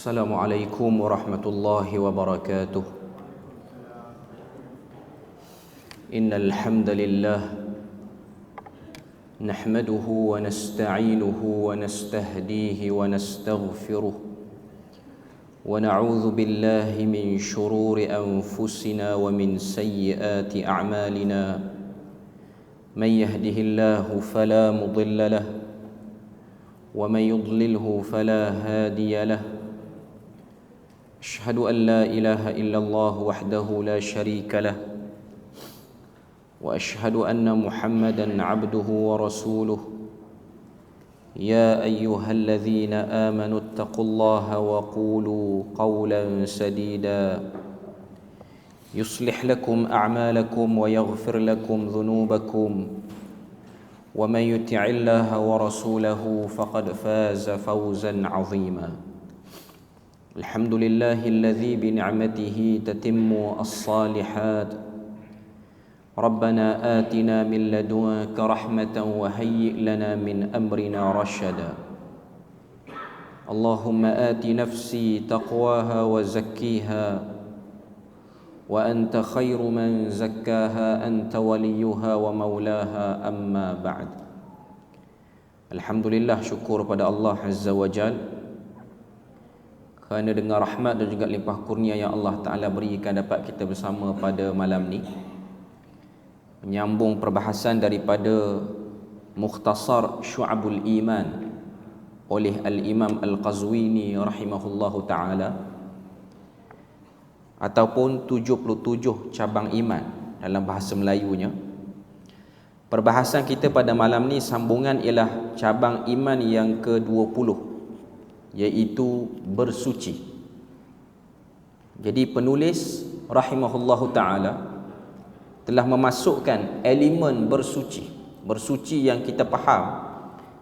Assalamualaikum warahmatullahi wabarakatuh. Innal hamdalillah nahmaduhu wa nasta'inuhu wa nastahdihi wa nastaghfiruh wa na'udzu billahi min shururi anfusina wa min sayyiati a'malina. Man yahdihillahu fala mudilla lahu wa man yudlilhu fala hadiya lahu. أشهد أن لا إله إلا الله وحده لا شريك له وأشهد أن محمدا عبده ورسوله. يا أيها الذين آمنوا اتقوا الله وقولوا قولا سديدا يصلح لكم أعمالكم ويغفر لكم ذنوبكم ومن يطع الله ورسوله فقد فاز فوزا عظيما. الحمد لله الذي بنعمته تتم الصالحات. ربنا آتنا من لدنك رحمة وهيئ لنا من أمرنا رشدا. اللهم آت نفسي تقواها وزكيها وأنت خير من زكاها أنت وليها ومولاها. أما بعد. Alhamdulillah, syukur pada Allah Azza wa Jal kerana dengan rahmat dan juga limpah kurnia yang Allah Ta'ala berikan dapat kita bersama pada malam ni, menyambung perbahasan daripada Mukhtasar Syu'abul Iman oleh Al-Imam Al-Qazwini rahimahullahu ta'ala, ataupun 77 cabang iman dalam bahasa Melayunya. Perbahasan kita pada malam ni sambungan ialah cabang iman yang ke-20, iaitu bersuci. Jadi penulis rahimahullahu ta'ala telah memasukkan elemen bersuci. Bersuci yang kita faham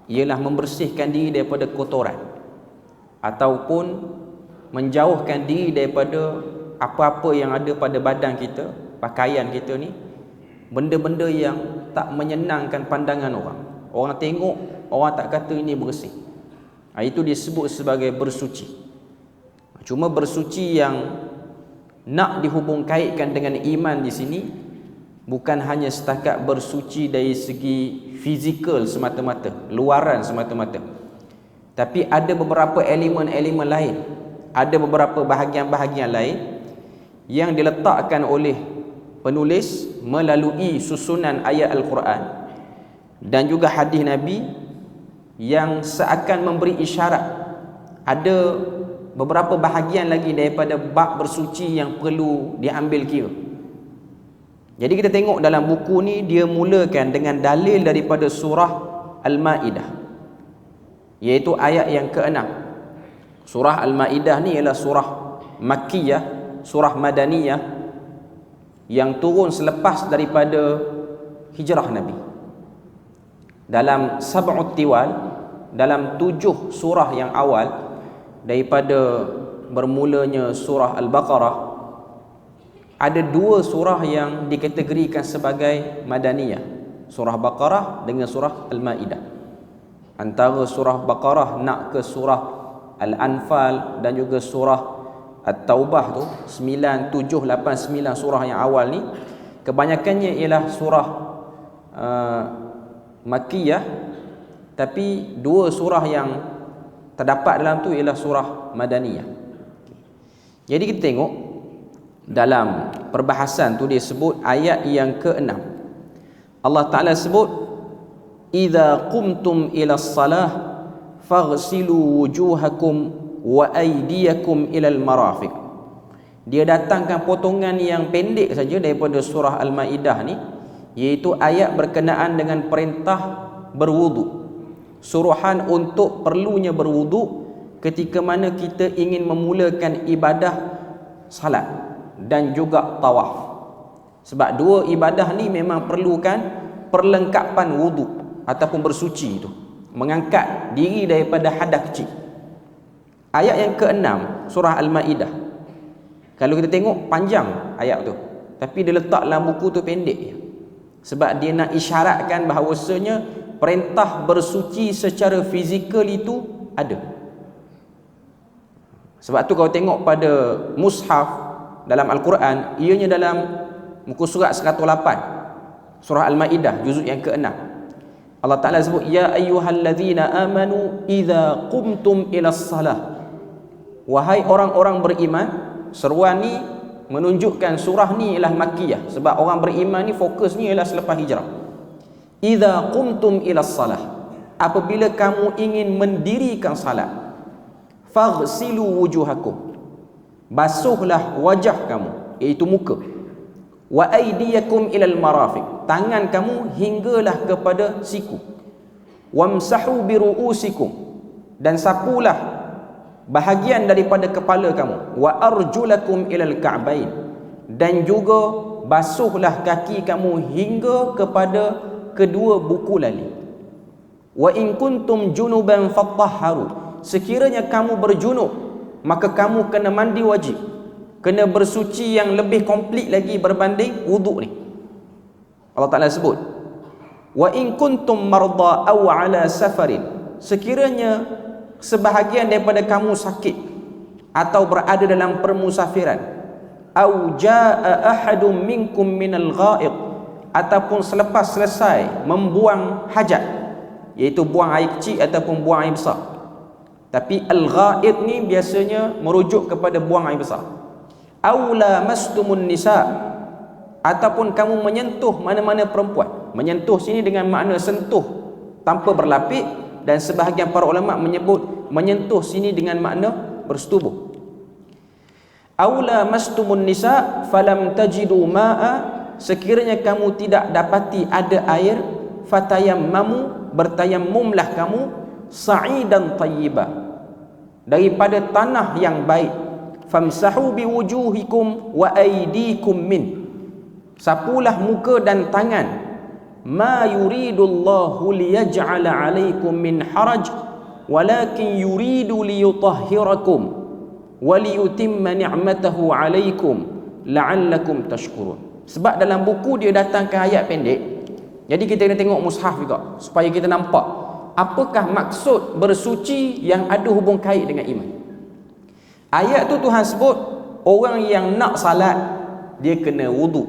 ialah membersihkan diri daripada kotoran ataupun menjauhkan diri daripada apa-apa yang ada pada badan kita, pakaian kita ni, benda-benda yang tak menyenangkan pandangan orang. Orang tengok, orang tak kata ini bersih. Itu disebut sebagai bersuci. Cuma bersuci yang nak dihubung kaitkan dengan iman di sini bukan hanya setakat bersuci dari segi fizikal semata-mata, luaran semata-mata, tapi ada beberapa elemen-elemen lain, ada beberapa bahagian-bahagian lain yang diletakkan oleh penulis melalui susunan ayat Al-Quran dan juga hadis Nabi yang seakan memberi isyarat ada beberapa bahagian lagi daripada bab bersuci yang perlu diambil kira. Jadi kita tengok dalam buku ni, dia mulakan dengan dalil daripada surah Al-Ma'idah, iaitu ayat yang ke-6. Surah Al-Ma'idah ni ialah surah Makkiyah, surah Madaniyah yang turun selepas daripada hijrah Nabi. Dalam Sab'ut Tiwal, dalam 7 surah yang awal daripada bermulanya surah Al-Baqarah, ada 2 surah yang dikategorikan sebagai Madaniyah, surah Baqarah dengan surah Al-Ma'idah. Antara surah Baqarah nak ke surah Al-Anfal dan juga surah At-Taubah tu, 9, 7, 8, 9 surah yang awal ni kebanyakannya ialah surah Makkiyah, tapi 2 surah yang terdapat dalam tu ialah surah Madaniyah. Jadi kita tengok dalam perbahasan tu dia sebut ayat yang ke-6. Allah Ta'ala sebut, "Idza qumtum ila as-salah faghsilu wujuhakum wa aydiyakum ila al-marafiq." Dia datangkan potongan yang pendek saja daripada surah Al-Maidah ni, iaitu ayat berkenaan dengan perintah berwudu, suruhan untuk perlunya berwudu ketika mana kita ingin memulakan ibadah salat dan juga tawaf. Sebab 2 ibadah ni memang perlukan perlengkapan wudu ataupun bersuci itu, mengangkat diri daripada hadas kecil. Ayat yang ke-6 surah Al-Maidah, kalau kita tengok panjang ayat tu, tapi dia letak dalam buku tu pendek je. Sebab dia nak isyaratkan bahawasanya perintah bersuci secara fizikal itu ada. Sebab tu kalau tengok pada mushaf dalam Al-Quran, ianya dalam muka surat 108 surah Al-Maidah juzuk yang ke-6, Allah Ta'ala sebut, ya ayyuhallazina amanu idza qumtum ilas salah. Wahai orang-orang beriman. Seruan ni menunjukkan surah ni ialah Makkiyah, sebab orang beriman ni fokus ni ialah selepas hijrah. Idza qumtum ilas salah, apabila kamu ingin mendirikan salat, faghsilu wujuhakum, basuhlah wajah kamu, iaitu muka, wa aydiyakum ilal marafiq, tangan kamu hinggalah kepada siku, wamsahu biruusikum, dan sapulah bahagian daripada kepala kamu, wa arjulakum ilal ka'bain, dan juga basuhlah kaki kamu hingga kepada kedua buku lali. Wa in kuntum junuban fatahharu, sekiranya kamu berjunub maka kamu kena mandi wajib, kena bersuci yang lebih komplit lagi berbanding wuduk ni. Allah Ta'ala sebut, wa in kuntum marda aw ala safarin, sekiranya sebahagian daripada kamu sakit atau berada dalam permusafiran, aw jaa ahadum minkum minal ghaid, ataupun selepas selesai membuang hajat, iaitu buang air kecil ataupun buang air besar. Tapi al-ghaid ni biasanya merujuk kepada buang air besar. Aula mastumun nisa, ataupun kamu menyentuh mana-mana perempuan. Menyentuh sini dengan makna sentuh tanpa berlapik, dan sebahagian para ulama menyebut menyentuh sini dengan makna bersetubuh. Aula mastumun nisa falam tajidu ma'a, sekiranya kamu tidak dapati ada air, fatayammamu, bertayammumlah kamu, sa'idan tayyiba, daripada tanah yang baik, famsahu biwujuhikum wa aydikum min, sapulah muka dan tangan, ma yuridullahu liyaj'ala 'alaikum min haraj walakin yuridu liyutahhirakum wa liyutimma ni'matahu 'alaikum la'allakum tashkurun. Sebab dalam buku dia datangkan ayat pendek, jadi kita kena tengok mushaf juga supaya kita nampak apakah maksud bersuci yang ada hubung kait dengan iman. Ayat tu Tuhan sebut orang yang nak salat dia kena wudu.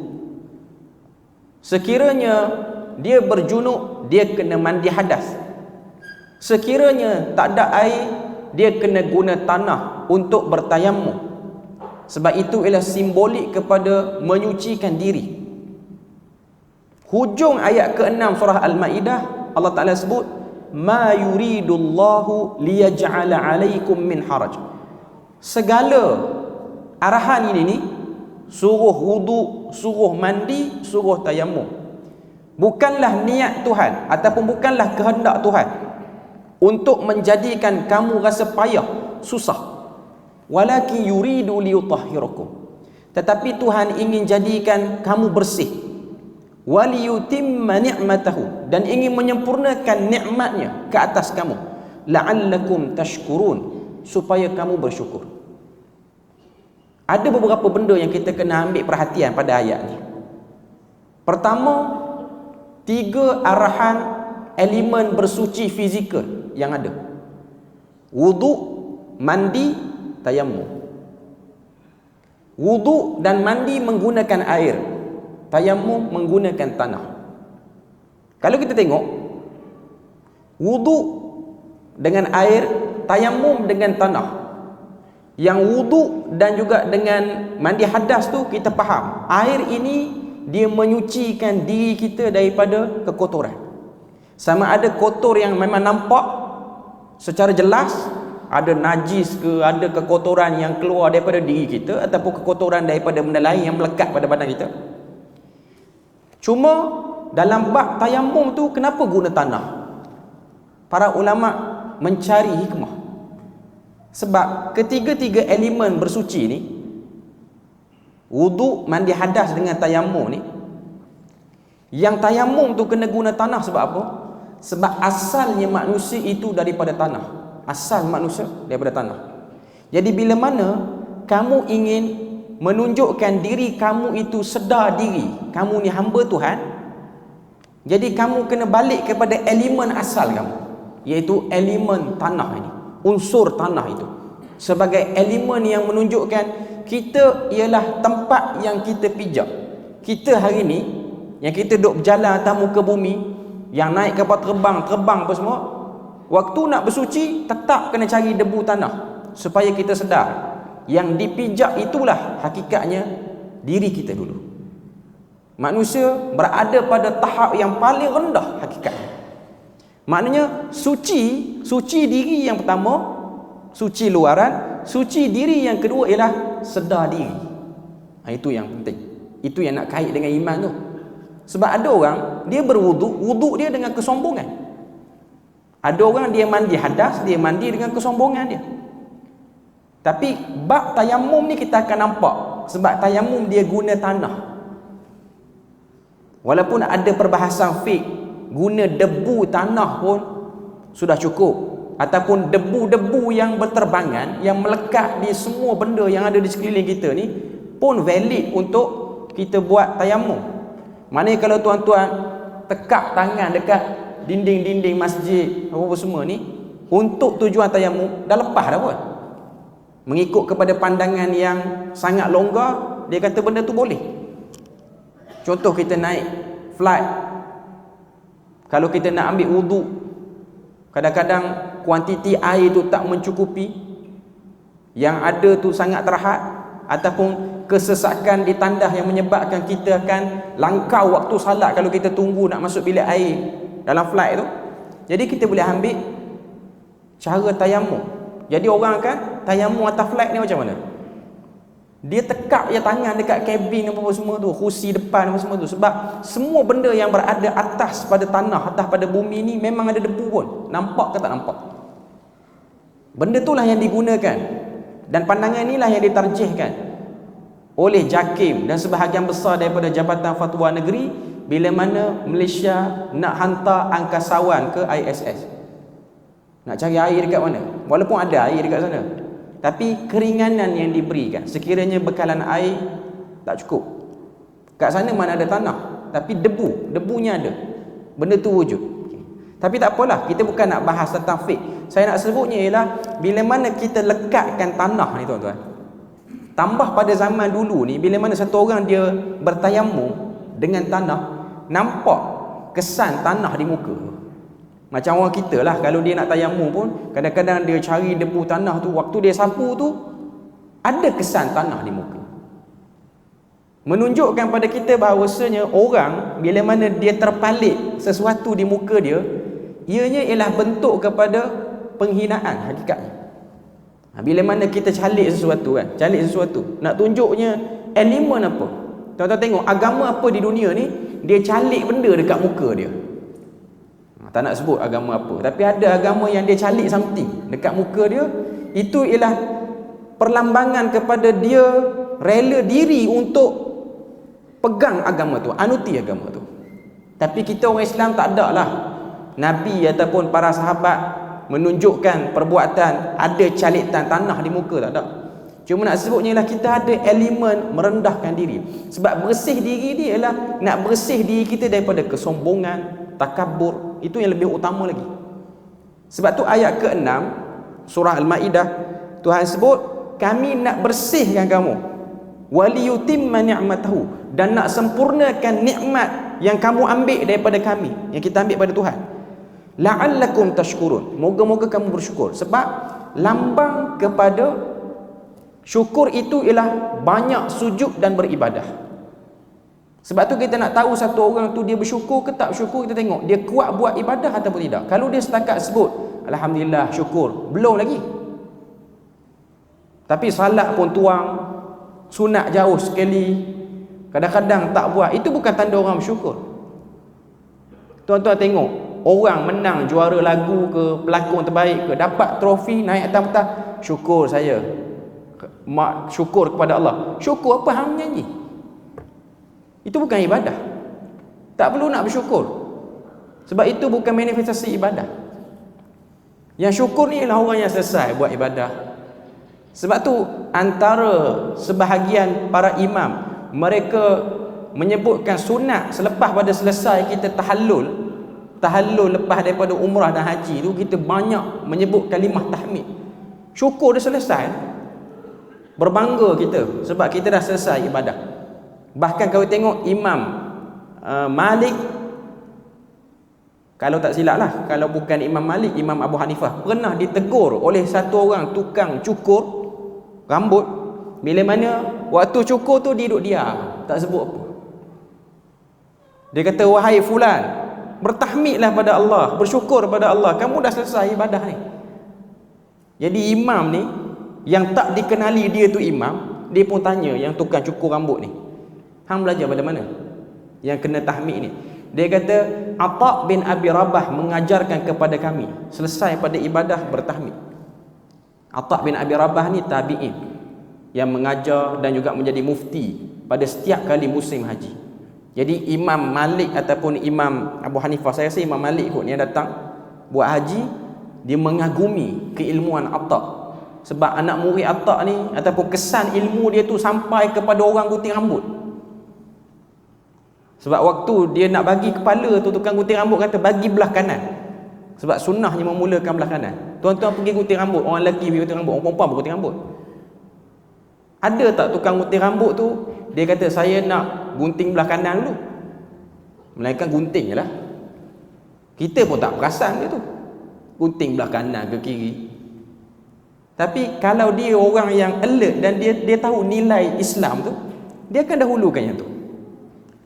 Sekiranya dia berjunub, dia kena mandi hadas. Sekiranya tak ada air, dia kena guna tanah untuk bertayammum. Sebab itu ialah simbolik kepada menyucikan diri. Hujung ayat ke-6 surah Al-Maidah, Allah Ta'ala sebut, ma yuridullahu liyaj'ala 'alaikum min haraj. Segala arahan ini ni, suruh wudu, suruh mandi, suruh tayammum, bukanlah niat Tuhan ataupun bukanlah kehendak Tuhan untuk menjadikan kamu rasa payah, susah. Walakin yuridu liyutahhirakum, tetapi Tuhan ingin jadikan kamu bersih. Waliyutimma ni'matahu, dan ingin menyempurnakan nikmatnya ke atas kamu. La'allakum tashkurun, supaya kamu bersyukur. Ada beberapa benda yang kita kena ambil perhatian pada ayat ni. Pertama, 3 arahan elemen bersuci fizikal yang ada: wudu, mandi, tayammum. Wudu dan mandi menggunakan air, tayammum menggunakan tanah. Kalau kita tengok, wudu dengan air, tayammum dengan tanah. Yang wudu dan juga dengan mandi hadas tu kita faham, air ini dia menyucikan diri kita daripada kekotoran. Sama ada kotor yang memang nampak secara jelas, ada najis ke, ada kekotoran yang keluar daripada diri kita, ataupun kekotoran daripada benda lain yang melekat pada badan kita. Cuma dalam bab tayammum tu kenapa guna tanah? Para ulama mencari hikmah. Sebab ketiga-tiga elemen bersuci ni, wudu, mandi hadas dengan tayammum ni, yang tayammum tu kena guna tanah sebab apa? Sebab asalnya manusia itu daripada tanah. Asal manusia daripada tanah. Jadi bila mana kamu ingin menunjukkan diri kamu itu sedar diri, kamu ni hamba Tuhan, jadi kamu kena balik kepada elemen asal kamu, iaitu elemen tanah ini, unsur tanah itu. sebagai elemen yang menunjukkan kita ialah tempat yang kita pijak. Kita hari ni yang kita duduk berjalan atas muka bumi, yang naik kapal terbang apa semua, waktu nak bersuci tetap kena cari debu tanah supaya kita sedar yang dipijak itulah hakikatnya diri kita dulu. Manusia berada pada tahap yang paling rendah hakikatnya. Maknanya suci diri yang pertama, suci luaran, suci diri yang kedua ialah sedar diri. Itu yang penting. Itu yang nak kait dengan iman tu. Sebab ada orang dia wuduk dia dengan kesombongan. Ada orang dia mandi hadas, dia mandi dengan kesombongan dia. Tapi bab tayamum ni kita akan nampak, sebab tayamum dia guna tanah. Walaupun ada perbahasan fiqh, guna debu tanah pun sudah cukup, ataupun debu-debu yang berterbangan yang melekat di semua benda yang ada di sekeliling kita ni pun valid untuk kita buat tayamum. Maknanya kalau tuan-tuan tekak tangan dekat dinding-dinding masjid apa semua ni untuk tujuan tayamum, dah lepas dah pun. Mengikut kepada pandangan yang sangat longgar, dia kata benda tu boleh. Contoh kita naik flight, kalau kita nak ambil wuduk, kadang-kadang kuantiti air tu tak mencukupi, yang ada tu sangat terhad, ataupun kesesakan di tandas yang menyebabkan kita akan langkau waktu salat kalau kita tunggu nak masuk bilik air dalam flight tu. Jadi kita boleh ambil cara tayamum. Jadi orang kan tayamum atas flight ni macam mana? Dia tekak je tangan dekat kabin apa semua tu, kursi depan apa semua tu. Sebab semua benda yang berada atas pada tanah, atas pada bumi ni memang ada debu pun. Nampak ke tak nampak? Benda itulah yang digunakan. Dan pandangan inilah yang ditarjihkan oleh JAKIM dan sebahagian besar daripada Jabatan Fatwa Negeri bila mana Malaysia nak hantar angkasawan ke ISS. Nak cari air dekat mana? Walaupun ada air dekat sana, tapi keringanan yang diberikan, sekiranya bekalan air tak cukup. Kat sana mana ada tanah, tapi debunya ada. Benda tu wujud. Tapi tak apalah, kita bukan nak bahas tentang fiqh. Saya nak sebutnya ialah bila mana kita lekatkan tanah ni tuan-tuan. Tambah pada zaman dulu ni, bila mana satu orang dia bertayamum dengan tanah, nampak kesan tanah di muka. Macam orang kita lah, kalau dia nak tayamum pun kadang-kadang dia cari debu tanah tu, waktu dia sapu tu ada kesan tanah di muka. Menunjukkan pada kita bahawasanya orang bila mana dia terpalik sesuatu di muka dia, ianya ialah bentuk kepada penghinaan hakikatnya. Bila mana kita calik sesuatu kan, nak tunjuknya elemen apa. Tuan-tuan tengok agama apa di dunia ni, dia calik benda dekat muka dia. Tak nak sebut agama apa, tapi ada agama yang dia calik something dekat muka dia. Itu ialah perlambangan kepada dia rela diri untuk pegang agama tu, anuti agama tu. Tapi kita orang Islam tak ada lah Nabi ataupun para sahabat menunjukkan perbuatan ada calitan tanah di muka, tak ada. Cuma nak sebutnya ialah kita ada elemen merendahkan diri. Sebab bersih diri dia ialah nak bersih diri kita daripada kesombongan, takabur. Itu yang lebih utama lagi. Sebab tu ayat ke-6 surah Al-Maidah, Tuhan sebut kami nak bersihkan kamu, waliyutimma ni'matahu, dan nak sempurnakan nikmat yang kamu ambil daripada kami, yang kita ambil pada Tuhan. La'allakum tashkurun, moga-moga kamu bersyukur. Sebab lambang kepada syukur itu ialah banyak sujud dan beribadah. Sebab tu kita nak tahu satu orang tu dia bersyukur ke tak bersyukur, kita tengok dia kuat buat ibadah ataupun tidak. Kalau dia setakat sebut alhamdulillah, syukur, belum lagi. Tapi salat pun tuang, sunat jauh sekali, kadang-kadang tak buat, itu bukan tanda orang bersyukur. Tuan-tuan tengok orang menang juara lagu ke, pelakon terbaik ke, dapat trofi, naik atas-atas, syukur saya, syukur kepada Allah. Syukur apa hang nyanyi? Itu bukan ibadah. Tak perlu nak bersyukur, sebab itu bukan manifestasi ibadah. Yang syukur ni ialah orang yang selesai buat ibadah. Sebab tu antara sebahagian para imam, mereka menyebutkan sunat selepas pada selesai kita tahallul lepas daripada umrah dan haji tu, kita banyak menyebut kalimah tahmid. Syukur dah selesai. Berbangga kita sebab kita dah selesai ibadah. Bahkan kalau tengok Imam Malik, kalau tak silap lah, kalau bukan Imam Malik, Imam Abu Hanifah pernah ditegur oleh satu orang tukang cukur rambut. Bila mana waktu cukur tu dia duduk diam, tak sebut apa. Dia kata, wahai fulan, bertahmidlah pada Allah, bersyukur pada Allah, kamu dah selesai ibadah ni. Jadi imam ni, yang tak dikenali dia tu imam, dia pun tanya yang tukang cukur rambut ni, hang belajar pada mana yang kena tahmid ni? Dia kata, Atha bin Abi Rabah mengajarkan kepada kami, selesai pada ibadah bertahmid. Atha bin Abi Rabah ni tabi'in yang mengajar dan juga menjadi mufti pada setiap kali musim haji. Jadi Imam Malik ataupun Imam Abu Hanifah, saya rasa Imam Malik kot yang datang buat haji, dia mengagumi keilmuan Atha. Sebab anak murid Atha ni ataupun kesan ilmu dia tu sampai kepada orang gunting rambut. Sebab waktu dia nak bagi kepala tu, tukang gunting rambut kata bagi belah kanan. Sebab sunnahnya memulakan belah kanan. Tuan-tuan pergi gunting rambut, orang lelaki pergi gunting rambut, orang perempuan pergi gunting rambut. Ada tak tukang gunting rambut tu, dia kata saya nak gunting belah kanan dulu, melainkan gunting je lah. Kita pun tak perasan dia tu gunting belah kanan ke kiri. Tapi kalau dia orang yang alert dan dia tahu nilai Islam tu, dia akan dahulukan yang tu.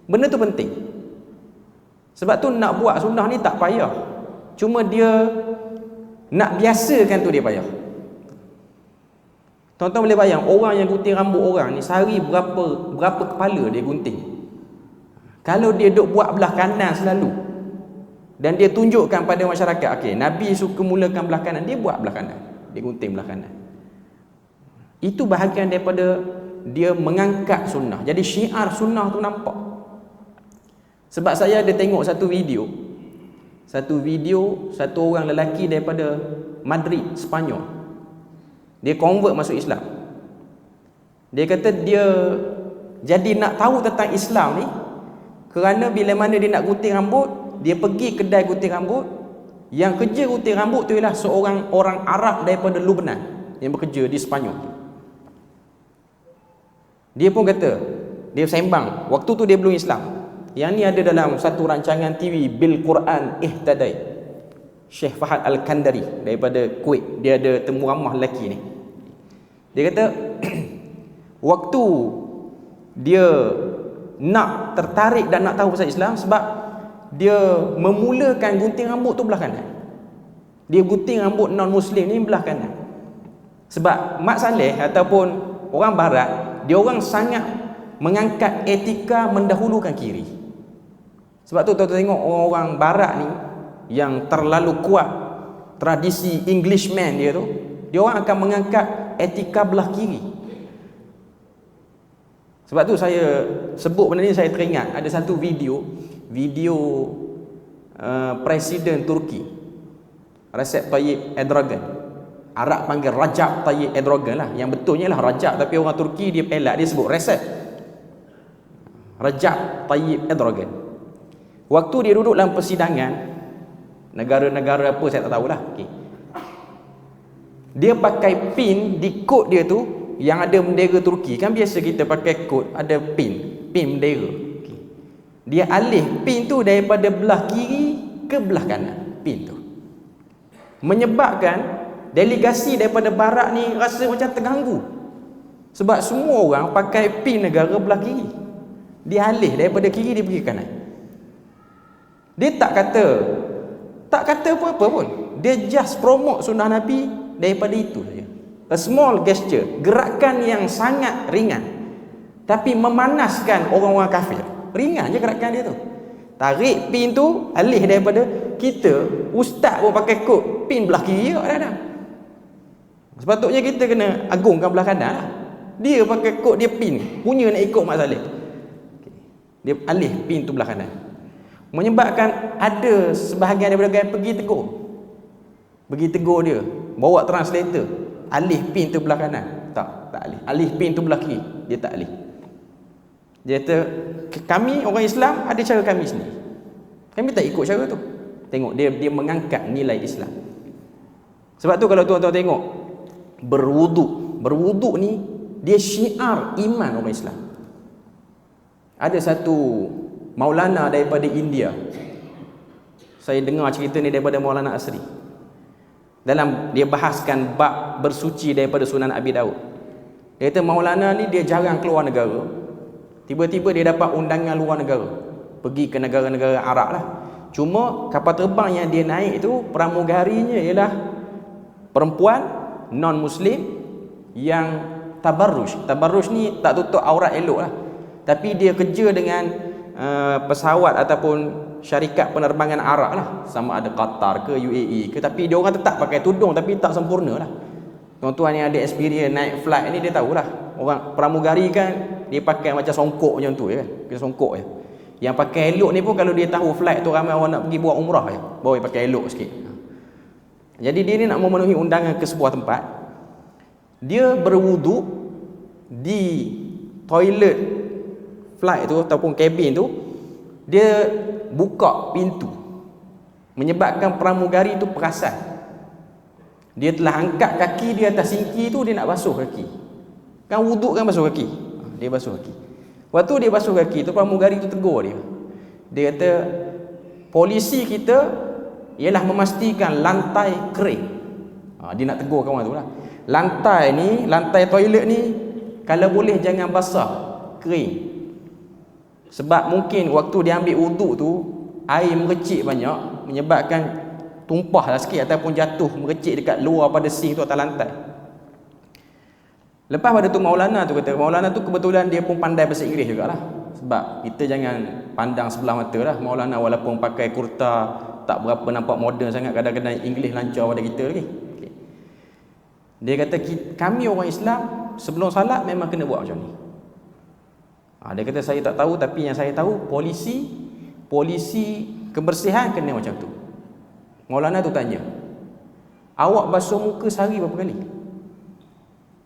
Benda tu penting. Sebab tu nak buat sunnah ni tak payah, cuma dia nak biasakan tu dia payah. Tuan-tuan boleh bayang orang yang gunting rambut orang ni sehari berapa kepala dia gunting. Kalau dia duk buat belah kanan selalu dan dia tunjukkan pada masyarakat, okey, Nabi suka mulakan belah kanan, dia buat belah kanan, dia gunting belah kanan. Itu bahagian daripada dia mengangkat sunnah. Jadi syiar sunnah tu nampak. Sebab saya ada tengok satu video satu orang lelaki daripada Madrid, Sepanyol. Dia convert masuk Islam. Dia kata dia jadi nak tahu tentang Islam ni kerana bila mana dia nak gunting rambut, dia pergi kedai gunting rambut. Yang kerja gunting rambut tu ialah seorang orang Arab daripada Lubnan yang bekerja di Sepanyol. Dia pun kata, dia sembang, waktu tu dia belum Islam. Yang ni ada dalam satu rancangan TV, Bil Quran Ihtadai, Syekh Fahad Al-Kandari daripada Kuwait. Dia ada temu ramah lelaki ni. Dia kata waktu dia nak tertarik dan nak tahu pasal Islam, sebab dia memulakan gunting rambut tu belah kanan. Dia gunting rambut non-Muslim ni belah kanan. Sebab Mak Saleh ataupun orang barat, dia orang sangat mengangkat etika mendahulukan kiri. Sebab tu tuan-tuan tengok orang-orang barat ni yang terlalu kuat tradisi Englishman dia tu, dia orang akan mengangkat etika belah kiri. Sebab tu saya sebut benda ni, saya teringat ada satu video Presiden Turki Recep Tayyip Erdogan. Arab panggil Rajab Tayyip Erdogan lah, yang betulnya lah Rajab, tapi orang Turki dia elak, dia sebut Recep. Rajab Tayyip Erdogan. Waktu dia duduk dalam persidangan negara-negara apa saya tak tahulah, okay, dia pakai pin di kod dia tu yang ada bendera Turki. Kan biasa kita pakai kod ada pin bendera, okay. Dia alih pin tu daripada belah kiri ke belah kanan, pin tu, menyebabkan delegasi daripada barat ni rasa macam terganggu. Sebab semua orang pakai pin negara belah kiri, dia alih daripada kiri dia pergi kanan. Dia tak kata apa-apa pun, dia just promote sunnah Nabi daripada itu saja. A small gesture, gerakan yang sangat ringan, tapi memanaskan orang-orang kafir. Ringan je gerakan dia tu. Tarik pin tu, alih daripada kita. Ustaz pun pakai kod pin belah kiri kadang-kadang. Sepatutnya kita kena agungkan belah kanan lah. Dia pakai kod dia pin, punya nak ikut Mak Saleh, dia alih pin tu belah kanan. Menyebabkan ada sebahagian daripada gaya pergi tegur dia, bawa translator, alih pin tu belah kanan. Tak alih pin tu belah kiri, dia tak alih. Dia kata kami orang Islam ada cara kami sendiri, kami tak ikut cara tu. Tengok dia mengangkat nilai Islam. Sebab tu kalau tuan-tuan tengok Berwuduk ni dia syiar iman orang Islam. Ada satu Maulana daripada India. Saya dengar cerita ni daripada Maulana Asri. Dalam dia bahaskan bab bersuci daripada Sunan Abi Daud. Dia kata Maulana ni dia jarang keluar negara. Tiba-tiba dia dapat undangan luar negara. Pergi ke negara-negara Arab lah. Cuma kapal terbang yang dia naik tu pramugarinya ialah perempuan non-Muslim yang tabarruj. Tabarruj ni tak tutup aurat elok lah. Tapi dia kerja dengan pesawat ataupun syarikat penerbangan Arab lah. Sama ada Qatar ke UAE ke. Tapi dia orang tetap pakai tudung tapi tak sempurna lah. Tuan-tuan yang ada experience naik flight ni dia tahulah. Orang pramugari kan dia pakai macam songkok macam tu kan. Dia songkok je. Yang pakai elok ni pun kalau dia tahu flight tu ramai orang nak pergi buat umrah je. Baru dia pakai elok sikit. Jadi dia ni nak memenuhi undangan ke sebuah tempat. Dia berwuduk di toilet flight tu ataupun kabin tu. Dia buka pintu. Menyebabkan pramugari tu perasan. Dia telah angkat kaki dia atas sinki tu, dia nak basuh kaki. Kan wuduk kan basuh kaki. Dia basuh kaki. Waktu dia basuh kaki tu pramugari tu tegur dia. Dia kata polisi kita ialah memastikan lantai kering. Dia nak tegur kawan tu lah. Lantai ni, lantai toilet ni kalau boleh jangan basah, kering. Sebab mungkin waktu dia ambil wuduk tu air merecik banyak, menyebabkan tumpah lah sikit ataupun jatuh merecik dekat luar pada sink tu atas lantai. Lepas pada tu Maulana tu kata, Maulana tu kebetulan dia pun pandai bahasa Inggeris jugalah. Sebab kita jangan pandang sebelah mata lah. Maulana walaupun pakai kurta tak berapa nampak moden sangat, kadang-kadang Inggeris lancar pada kita lagi. Okay. Dia kata kami orang Islam sebelum salat memang kena buat macam ni. Dia kata saya tak tahu, tapi yang saya tahu polisi kebersihan kena macam tu. Maulana tu tanya, awak basuh muka sehari berapa kali?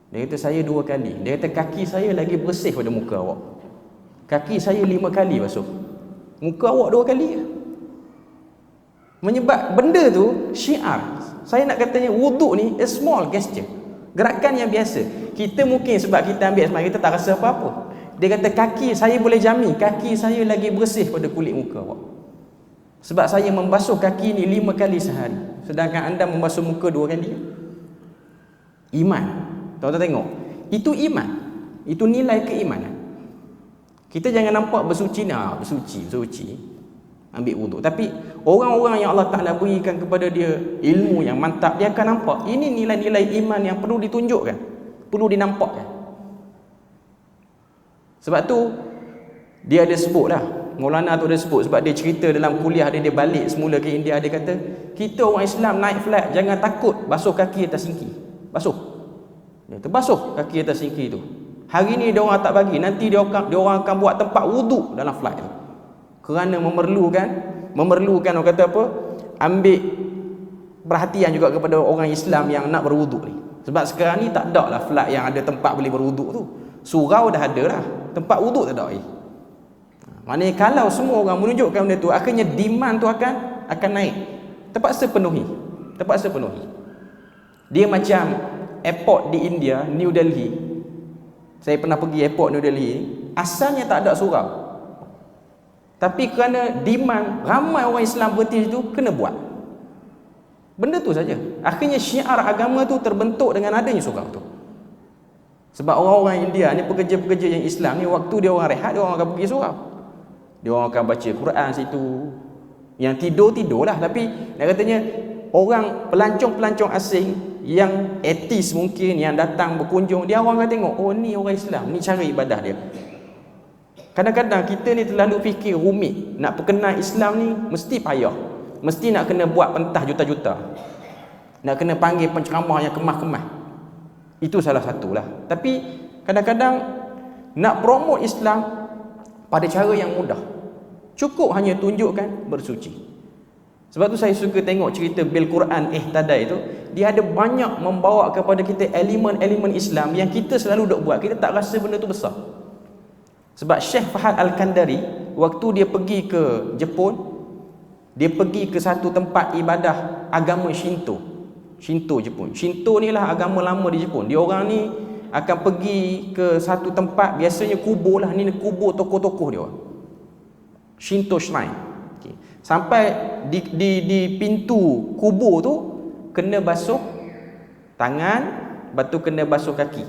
Dia kata saya 2 kali. Dia kata kaki saya lagi bersih pada muka awak. Kaki saya 5 kali basuh. Muka awak 2 kali. Menyebab benda tu syiar. Saya nak katanya wuduk ni a small gesture. Gerakan yang biasa. Kita mungkin sebab kita ambil sembahyang kita tak rasa apa-apa. Dia kata kaki saya boleh jamin, kaki saya lagi bersih pada kulit muka awak. Sebab saya membasuh kaki ni 5 kali sehari. Sedangkan anda membasuh muka 2 kali. Iman. Tuan-tuan tengok. Itu iman. Itu nilai keimanan. Kita jangan nampak bersuci ni, bersuci. Ambil wuduk. Tapi orang-orang yang Allah Ta'ala berikan kepada dia ilmu yang mantap, dia akan nampak. Ini nilai-nilai iman yang perlu ditunjukkan. Perlu dinampakkan. Sebab tu, dia ada sebut lah. Maulana tu ada sebut. Sebab dia cerita dalam kuliah dia balik semula ke India. Dia kata, kita orang Islam naik flight, jangan takut basuh kaki atas sinki. Basuh. Dia terbasuh kaki atas sinki tu. Hari ni dia orang tak bagi, nanti dia orang akan buat tempat wuduk dalam flight tu. Kerana memerlukan orang kata apa? Ambil perhatian juga kepada orang Islam yang nak berwuduk ni. Sebab sekarang ni tak ada lah flight yang ada tempat boleh berwuduk tu. Surau dah ada lah, tempat wuduk tak ada lagi. Maknanya kalau semua orang menunjukkan benda tu, akhirnya demand tu akan naik. Terpaksa penuhi. Dia macam airport di India, New Delhi. Saya pernah pergi airport New Delhi. Asalnya tak ada surau. Tapi kerana demand, ramai orang Islam berhenti situ, kena buat. Benda tu saja. Akhirnya syiar agama tu terbentuk dengan adanya surau tu. Sebab orang-orang India ni, pekerja-pekerja yang Islam ni, waktu dia orang rehat, dia orang akan pergi surau. Dia orang akan baca Quran situ. Yang tidur lah. Tapi nak katanya orang pelancong-pelancong asing yang etis mungkin yang datang berkunjung, dia orang akan tengok, oh ni orang Islam, ni cara ibadah dia. Kadang-kadang kita ni terlalu fikir rumit. Nak perkenal Islam ni mesti payah. Mesti nak kena buat pentah juta-juta. Nak kena panggil penceramah yang kemas-kemas. Itu salah satulah. Tapi kadang-kadang nak promote Islam pada cara yang mudah. Cukup hanya tunjukkan bersuci. Sebab tu saya suka tengok cerita Bil Quran Ihtadai tu. Dia ada banyak membawa kepada kita elemen-elemen Islam yang kita selalu duk buat. Kita tak rasa benda tu besar. Sebab Syekh Fahad Al-Kandari, waktu dia pergi ke Jepun, dia pergi ke satu tempat ibadah agama Shinto. Shinto Jepun. Shinto ni lah agama lama di Jepun. Dia orang ni akan pergi ke satu tempat, biasanya kubur lah, ni kubur tokoh-tokoh dia. Shinto Shrine. Okay. Sampai di pintu kubur tu kena basuh tangan, lepas tu kena basuh kaki.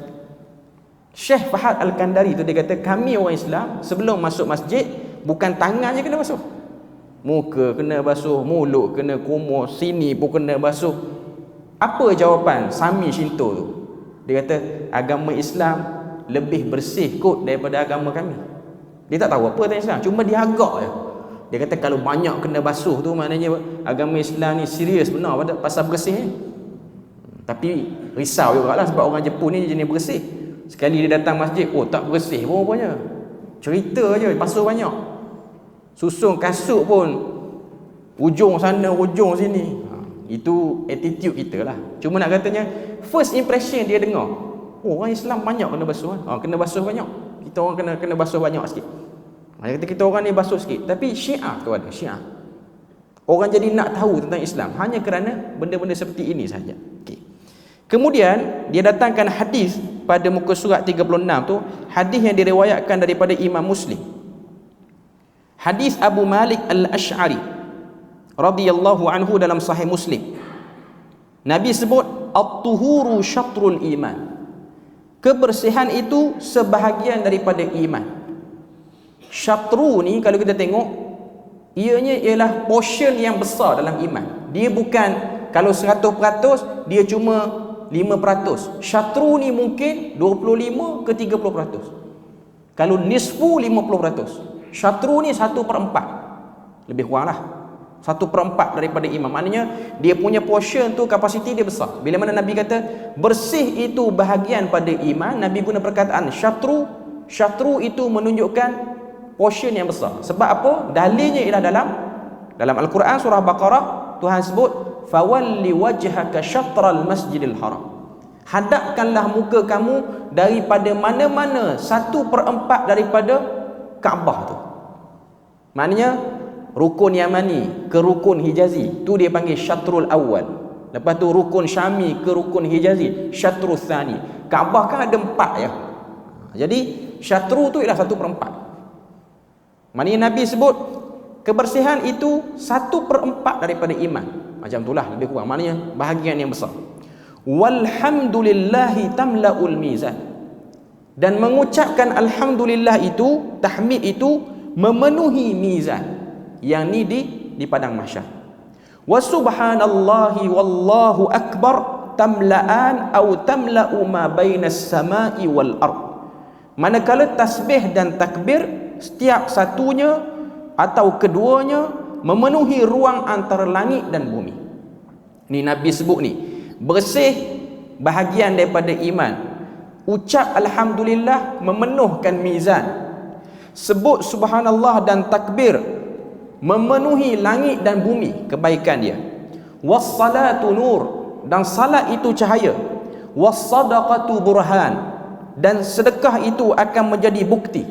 Syekh Fahad Al-Kandari tu dia kata, kami orang Islam sebelum masuk masjid bukan tangan je kena basuh, muka kena basuh, mulut kena kumur, sini pun kena basuh. Apa jawapan Sami Shinto tu? Dia kata agama Islam lebih bersih kot daripada agama kami. Dia tak tahu apa tentang Islam, cuma dia agak je. Dia kata kalau banyak kena basuh tu maknanya agama Islam ni serius benar pada pasal bersih ni. Tapi risau jugalah sebab orang Jepun ni jenis bersih. Sekali dia datang masjid, oh tak bersih pun rupanya. Cerita je, basuh banyak. Susun kasut pun ujung sana, ujung sini. Itu attitude kita lah. Cuma nak katanya first impression dia dengar, oh orang Islam banyak kena basuh kan? Kena basuh banyak. Kita orang kena basuh banyak sikit. Dia kata kita orang ni basuh sikit. Tapi Syiah tu ada, Syiah. Orang jadi nak tahu tentang Islam hanya kerana benda-benda seperti ini sahaja. Okay. Kemudian dia datangkan hadis pada muka surat 36 tu, hadis yang diriwayatkan daripada Imam Muslim. Hadis Abu Malik Al-Ash'ari radhiyallahu anhu dalam Sahih Muslim. Nabi sebut at-tuhuru syatrul iman. Kebersihan itu sebahagian daripada iman. Syatru ni kalau kita tengok, ianya ialah portion yang besar dalam iman. Dia bukan kalau 100% dia cuma 5%. Syatru ni mungkin 25 ke 30%. Kalau nisfu 50%. Syatru ni 1/4. Lebih kurang lah 1/4 daripada iman. Maknanya dia punya portion tu, kapasiti dia besar. Bila mana Nabi kata bersih itu bahagian pada iman, Nabi guna perkataan syatru. Syatru itu menunjukkan portion yang besar. Sebab apa? Dalilnya ialah dalam Al-Quran surah Baqarah, Tuhan sebut fawalli wajhaka syatral masjidil haram. Hadapkanlah muka kamu daripada mana-mana 1/4 daripada Kaabah tu. Maknanya rukun Yamani ke rukun Hijazi tu dia panggil syatrul awal. Lepas tu rukun Syami ke rukun Hijazi syatrul thani. Kaabah kan ada 4 ya. Jadi syatru tu ialah 1/4. Maknanya Nabi sebut kebersihan itu 1/4 daripada iman. Macam itulah lebih kurang. Maknanya bahagian yang besar. Walhamdulillahi tamla'ul mizan. Dan mengucapkan alhamdulillah itu, tahmid itu memenuhi mizan. Yang ni di padang mahsyar. Wa subhanallahi wallahu akbar tamla'an au tamla'u ma bainas sama'i wal ard. Manakala tasbih dan takbir setiap satunya atau keduanya memenuhi ruang antara langit dan bumi. Ni Nabi sebut ni, bersih bahagian daripada iman. Ucap alhamdulillah memenuhkan mizan. Sebut subhanallah dan takbir memenuhi langit dan bumi kebaikan dia. Wassalatu nur, dan salat itu cahaya. Wassadaqatu burhan, dan sedekah itu akan menjadi bukti.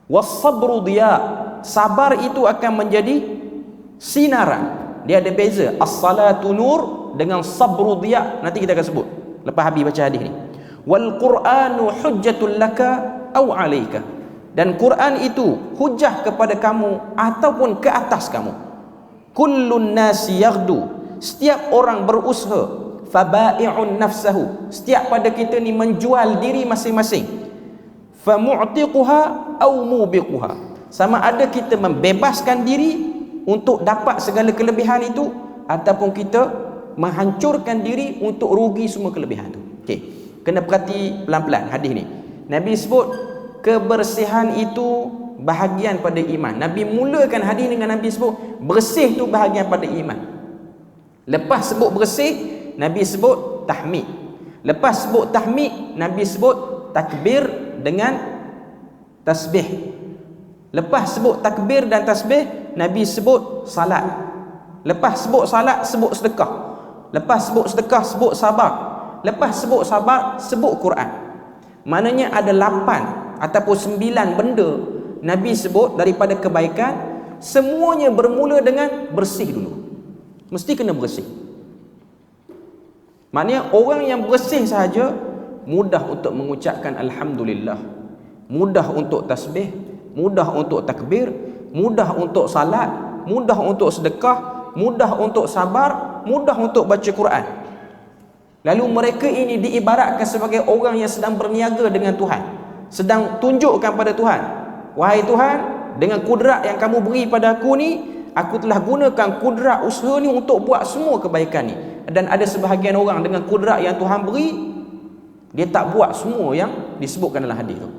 Wassabru diya, sabar itu akan menjadi sinaran. Dia ada beza as-salatu nur dengan sabru diya, nanti kita akan sebut lepas habis baca hadis ni. Wal Qur'anu hujjatul laka au alayka, dan Quran itu hujah kepada kamu ataupun ke atas kamu. Kullun nasi yaghdu, setiap orang berusaha. Fabai'un nafsahu, setiap pada kita ni menjual diri masing-masing. Famu'tiquha au mubiquha, sama ada kita membebaskan diri untuk dapat segala kelebihan itu ataupun kita menghancurkan diri untuk rugi semua kelebihan itu. Okey, kena perhati pelan-pelan hadis ni. Nabi sebut kebersihan itu bahagian pada iman. Nabi mulakan hadis dengan Nabi sebut bersih tu bahagian pada iman. Lepas sebut bersih, Nabi sebut tahmid. Lepas sebut tahmid, Nabi sebut takbir dengan tasbih. Lepas sebut takbir dan tasbih, Nabi sebut salat. Lepas sebut salat, sebut sedekah. Lepas sebut sedekah, sebut sabar. Lepas sebut sabar, sebut Quran. Maknanya ada 8 ataupun 9 benda Nabi sebut daripada kebaikan. Semuanya bermula dengan bersih dulu. Mesti kena bersih. Maknanya orang yang bersih sahaja mudah untuk mengucapkan alhamdulillah, mudah untuk tasbih, mudah untuk takbir, mudah untuk salat, mudah untuk sedekah, mudah untuk sabar, mudah untuk baca Quran. Lalu mereka ini diibaratkan sebagai orang yang sedang berniaga dengan Tuhan, sedang tunjukkan pada Tuhan, wahai Tuhan, dengan kudrat yang kamu beri pada aku ni, aku telah gunakan kudrat usaha ni untuk buat semua kebaikan ni. Dan ada sebahagian orang dengan kudrat yang Tuhan beri, dia tak buat semua yang disebutkan dalam hadis tu.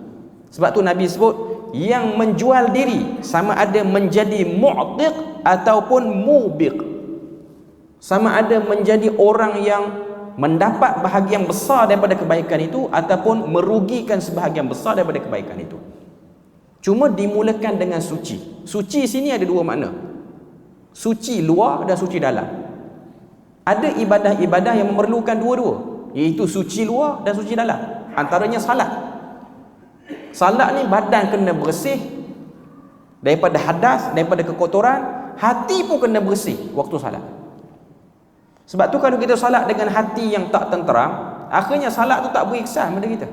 Sebab tu Nabi sebut, yang menjual diri sama ada menjadi mu'tiq ataupun mubiq, sama ada menjadi orang yang mendapat bahagian besar daripada kebaikan itu ataupun merugikan sebahagian besar daripada kebaikan itu. Cuma dimulakan dengan suci. Suci sini ada dua makna, suci luar dan suci dalam. Ada ibadah-ibadah yang memerlukan dua-dua, iaitu suci luar dan suci dalam. Antaranya salat. Salat ni badan kena bersih daripada hadas, daripada kekotoran. Hati pun kena bersih waktu salat. Sebab tu kalau kita salat dengan hati yang tak tenteram, akhirnya salat tu tak beri kesan pada kita,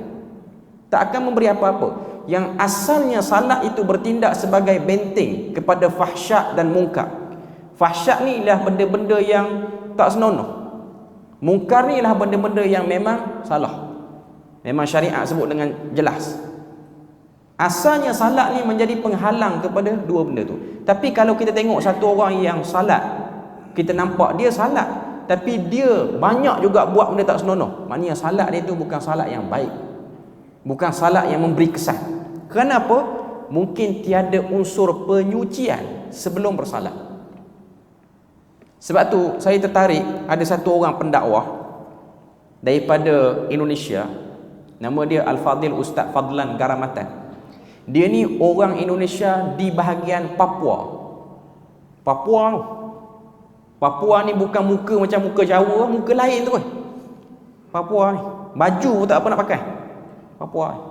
tak akan memberi apa-apa. Yang asalnya salat itu bertindak sebagai benteng kepada fahsyat dan mungkar. Fahsyat ni ialah benda-benda yang tak senonoh, mungkar ni ialah benda-benda yang memang salah, memang syariat sebut dengan jelas. Asalnya salat ni menjadi penghalang kepada dua benda tu. Tapi kalau kita tengok satu orang yang salat, kita nampak dia salat tapi dia banyak juga buat benda tak senonoh, maknanya salat dia tu bukan salat yang baik, bukan salat yang memberi kesan. Kenapa? Mungkin tiada unsur penyucian sebelum bersalat. Sebab tu saya tertarik, ada satu orang pendakwah daripada Indonesia, nama dia Al-Fadil Ustaz Fadlan Garamatan. Dia ni orang Indonesia di bahagian Papua. Papua ni bukan muka macam muka Jawa, muka lain tu. Papua ni baju tak apa nak pakai. Papua ni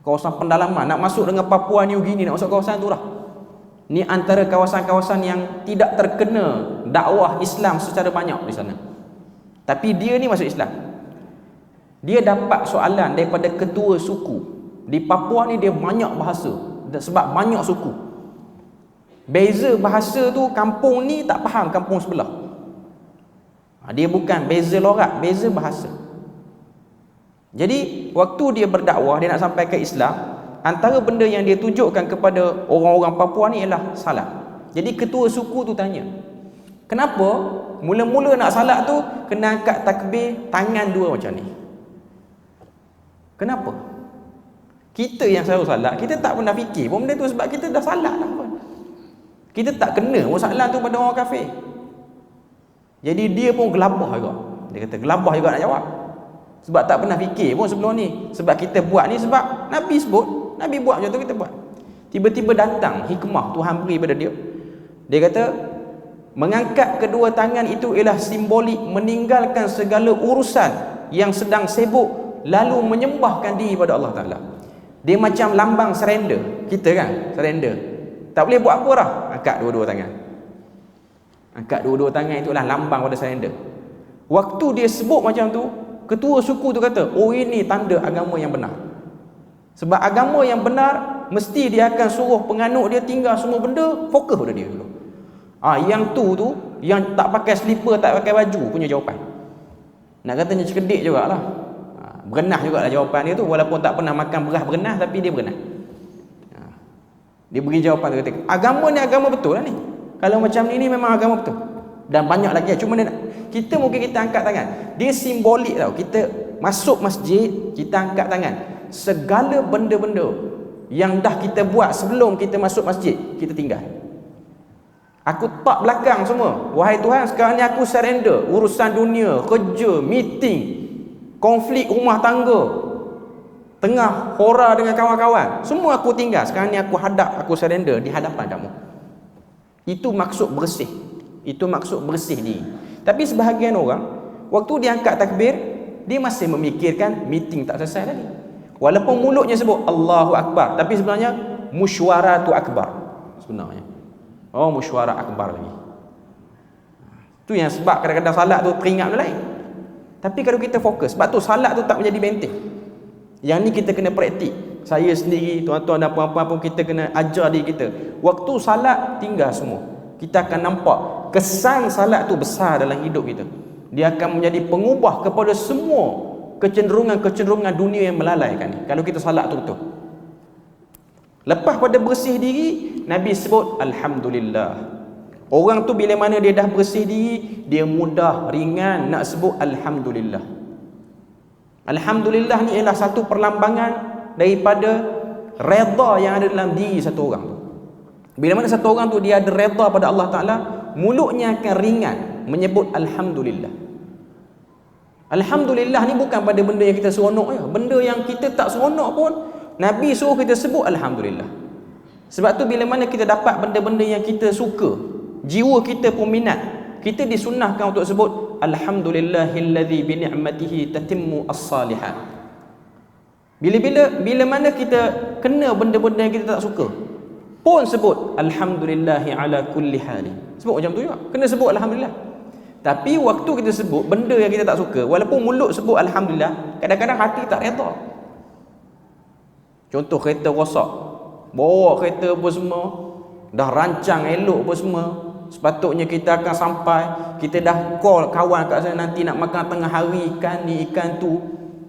kawasan pendalaman, nak masuk dengan Papua New Guinea, nak masuk kawasan tu lah. Ni antara kawasan-kawasan yang tidak terkena dakwah Islam secara banyak di sana. Tapi dia ni masuk Islam. Dia dapat soalan daripada ketua suku. Di Papua ni dia banyak bahasa, sebab banyak suku. Beza bahasa tu, kampung ni tak faham kampung sebelah. Dia bukan beza lorat, beza bahasa. Jadi waktu dia berdakwah, dia nak sampai ke Islam, antara benda yang dia tunjukkan kepada orang-orang Papua ni ialah salat. Jadi ketua suku tu tanya, kenapa mula-mula nak salat tu kena angkat takbir tangan dua macam ni? Kenapa? Kita yang selalu salat, kita tak pernah fikir pun benda tu, sebab kita dah salat dah pun. Kita tak kena masalah tu pada orang kafir. Jadi dia pun gelabah juga. Dia kata gelabah juga nak jawab, sebab tak pernah fikir pun sebelum ni. Sebab kita buat ni sebab Nabi sebut, Nabi buat macam tu, kita buat. Tiba-tiba datang hikmah Tuhan beri pada dia. Dia kata mengangkat kedua tangan itu ialah simbolik meninggalkan segala urusan yang sedang sibuk, lalu menyembahkan diri pada Allah Ta'ala. Dia macam lambang surrender. Kita kan surrender, tak boleh buat apa dah, angkat dua-dua tangan. Angkat dua-dua tangan itulah lambang pada surrender. Waktu dia sebut macam tu, ketua suku tu kata, oh ini tanda agama yang benar. Sebab agama yang benar mesti dia akan suruh penganut dia tinggal semua benda, fokus pada dia dulu. Yang tu yang tak pakai slipper, tak pakai baju punya jawapan. Nak katanya cerdik jugalah. Berenah jugalah jawapan dia tu, walaupun tak pernah makan beras berenah, tapi dia berenah. Dia beri jawapan, dia kata agama ni agama betul lah ni. Kalau macam ni memang agama betul. Dan banyak lagi, cuma dia nak, kita mungkin kita angkat tangan, dia simbolik tau. Kita masuk masjid, kita angkat tangan. Segala benda-benda yang dah kita buat sebelum kita masuk masjid, kita tinggal. Aku tak belakang semua. Wahai Tuhan, sekarang ni aku surrender urusan dunia, kerja, meeting, konflik rumah tangga, tengah hora dengan kawan-kawan, semua aku tinggal. Sekarang ni aku hadap, aku surrender di hadapan kamu. Itu maksud bersih. Itu maksud bersih diri. Tapi sebahagian orang, waktu dia angkat takbir, dia masih memikirkan meeting tak selesai lagi. Walaupun mulutnya sebut Allahu Akbar, tapi sebenarnya musywaratu akbar. Sebenarnya musywarah akbar lagi. Tu yang sebab kadang-kadang salat tu teringat benda lain. Tapi kalau kita fokus, sebab tu salat tu tak menjadi benteng. Yang ni kita kena praktik. Saya sendiri, tuan-tuan dan puan-puan pun kita kena ajar diri kita. Waktu salat tinggal semua. Kita akan nampak kesan salat tu besar dalam hidup kita. Dia akan menjadi pengubah kepada semua kecenderungan-kecenderungan dunia yang melalaikan ni. Kalau kita salat tu betul. Lepas pada bersih diri, Nabi sebut Alhamdulillah. Orang tu bila mana dia dah bersih diri, dia mudah, ringan nak sebut Alhamdulillah. Alhamdulillah ni ialah satu perlambangan daripada redha yang ada dalam diri satu orang tu. Bila mana satu orang tu dia ada redha pada Allah Ta'ala, mulutnya akan ringan menyebut Alhamdulillah. Alhamdulillah ni bukan pada benda yang kita seronok je. Benda yang kita tak seronok pun Nabi suruh kita sebut Alhamdulillah. Sebab tu bila mana kita dapat benda-benda yang kita suka, jiwa kita pun minat, kita disunnahkan untuk sebut Alhamdulillahillazi bi ni'matihi tatimmu as-salihat. Bila mana kita kena benda-benda yang kita tak suka, pun sebut Alhamdulillahi ala kulli hali. Sebut macam tu juga, kena sebut Alhamdulillah. Tapi waktu kita sebut benda yang kita tak suka, walaupun mulut sebut Alhamdulillah, kadang-kadang hati tak redha. Contoh kereta rosak, bawa kereta apa semua, dah rancang elok apa semua, sepatutnya kita akan sampai, kita dah call kawan kat sana, nanti nak makan tengah hari ikan ni, ikan tu,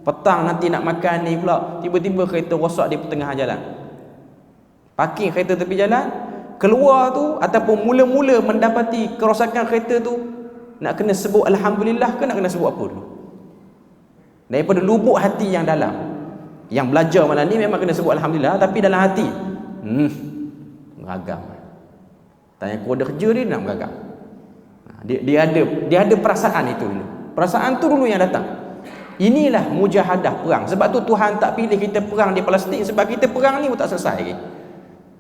petang nanti nak makan ni pula, tiba-tiba kereta rosak di pertengahan jalan. Parking kereta tepi jalan, keluar tu ataupun mula-mula mendapati kerosakan kereta tu, nak kena sebut Alhamdulillah ke nak kena sebut apa dulu? Daripada lubuk hati yang dalam, yang belajar malam ni memang kena sebut Alhamdulillah, tapi dalam hati meragam. Tanya kode kerja dia nak meragam. Dia ada perasaan itu dulu. Perasaan tu dulu yang datang. Inilah mujahadah perang. Sebab tu Tuhan tak pilih kita perang di Palestin, sebab kita perang ni pun tak selesai lagi.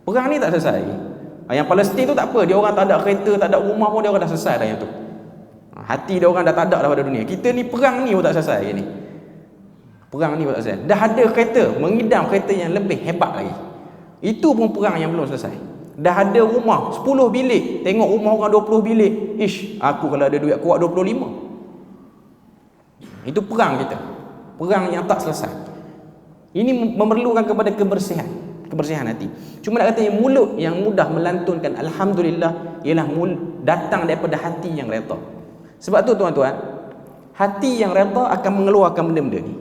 Perang ni tak selesai lagi. Yang Palestin tu tak apa, dia orang tak ada kereta, tak ada rumah pun dia orang dah selesai dah yang tu. Hati dia orang dah tak ada dah pada dunia. Kita ni perang ni pun tak selesai lagi ni. Perang ni pun tak selesai. Dah ada kereta, mengidam kereta yang lebih hebat lagi. Itu pun perang yang belum selesai. Dah ada rumah 10 bilik, tengok rumah orang 20 bilik. Ish, aku kalau ada duit kuat 25. Itu perang kita. Perang yang tak selesai. Ini memerlukan kepada kebersihan hati. Cuma nak kata yang mulut yang mudah melantunkan Alhamdulillah ialah datang daripada hati yang redha. Sebab tu tuan-tuan, hati yang redha akan mengeluarkan benda-benda ni.